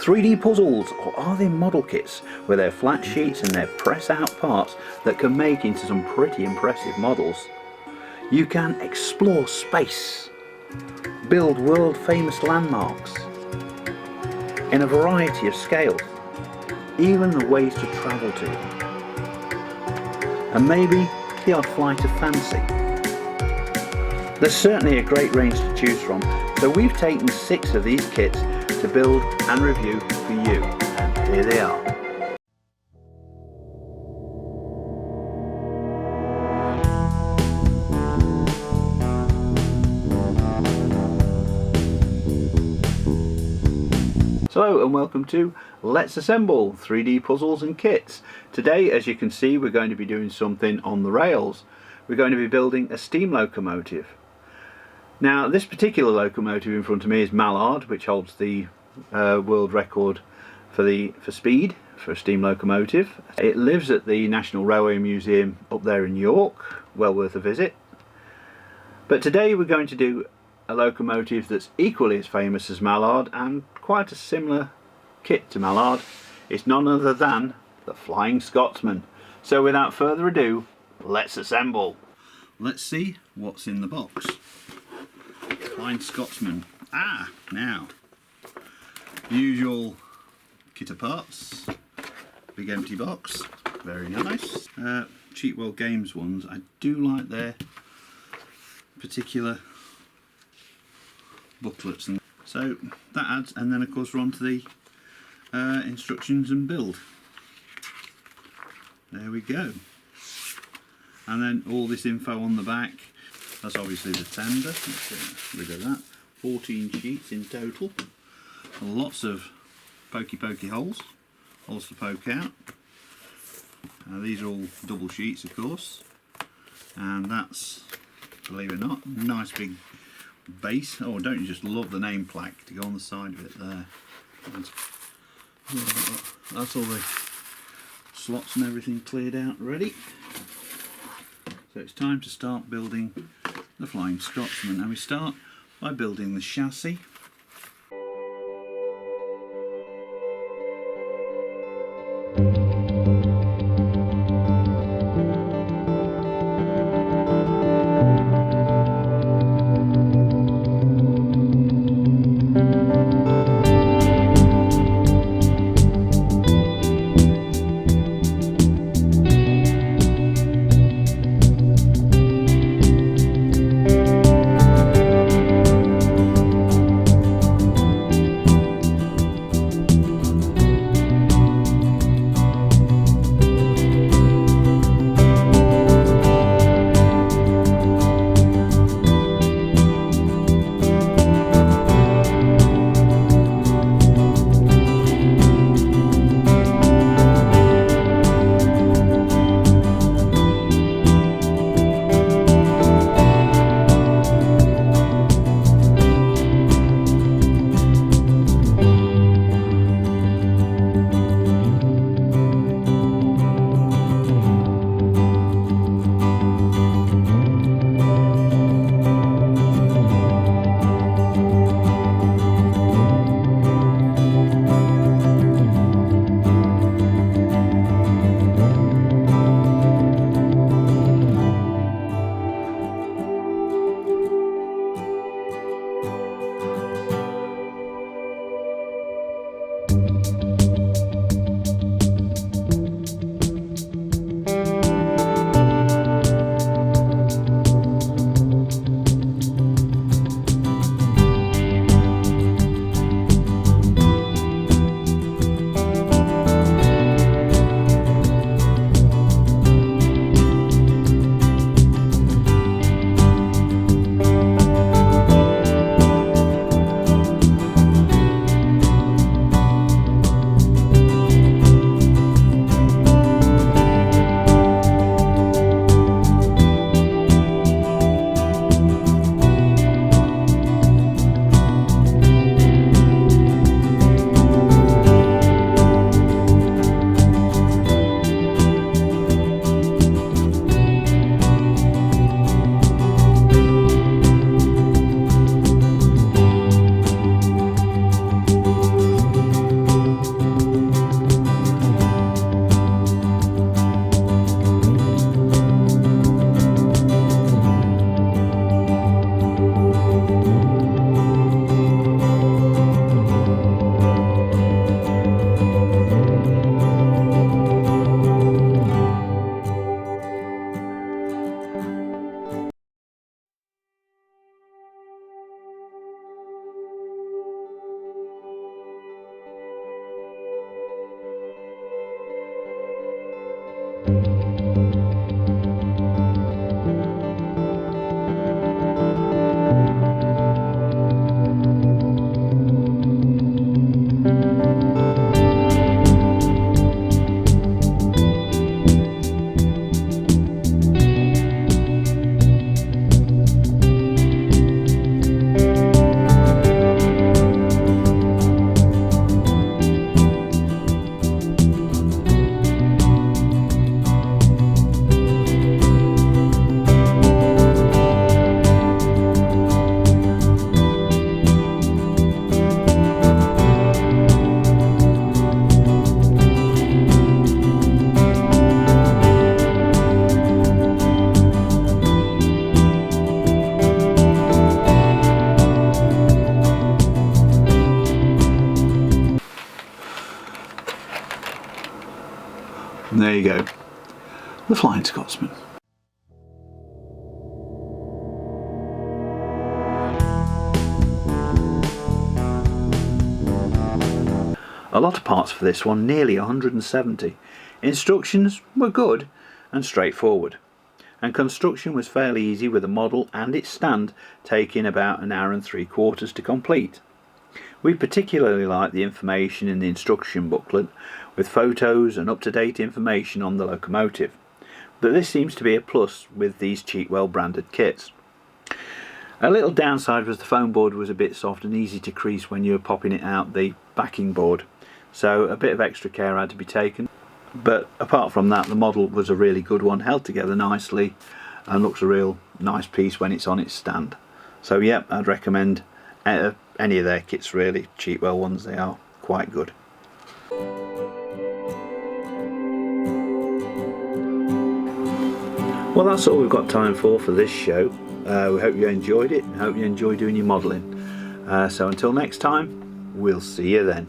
3D puzzles, or are they model kits with their flat sheets and their press out parts that can make into some pretty impressive models? You can explore space, build world famous landmarks in a variety of scales, even the ways to travel to, and maybe the odd flight of fancy. There's certainly a great range to choose from, so we've taken 6 of these kits to build and review for you, and here they are. Hello and welcome to Let's Assemble 3D Puzzles and Kits. Today, as you can see, we're going to be doing something on the rails. We're going to be building a steam locomotive. Now, this particular locomotive in front of me is Mallard, which holds the world record for speed for a steam locomotive. It lives at the National Railway Museum up there in York, well worth a visit. But today we're going to do a locomotive that's equally as famous as Mallard and quite a similar kit to Mallard. It's none other than the Flying Scotsman. So without further ado, let's assemble. Let's see what's in the box. Flying Scotsman. Now, usual kit of parts. Big empty box. Very nice. Cheatwell Games ones. I do like their particular booklets, and so that adds, and then of course we're on to the instructions and build. There we go. And then all this info on the back. That's obviously the tender. Let's get rid of that. 14 sheets in total. Lots of pokey holes to poke out. These are all double sheets, of course, and that's, believe it or not, nice big base. Oh, don't you just love the name plaque to go on the side of it there. That's all the slots and everything cleared out ready. So it's time to start building the Flying Scotsman, and we start by building the chassis. And there you go, the Flying Scotsman. A lot of parts for this one, nearly 170. Instructions were good and straightforward, and construction was fairly easy, with a model and its stand taking about an hour and 3/4 to complete. We particularly like the information in the instruction booklet, with photos and up-to-date information on the locomotive, but this seems to be a plus with these Cheatwell branded kits. A little downside was the foam board was a bit soft and easy to crease when you were popping it out the backing board, so a bit of extra care had to be taken. But apart from that, the model was a really good one, held together nicely and looks a real nice piece when it's on its stand. So yeah, I'd recommend any of their kits really, Cheatwell ones, they are quite good. Well, that's all we've got time for this show. We hope you enjoyed it and hope you enjoy doing your modelling. So until next time, we'll see you then.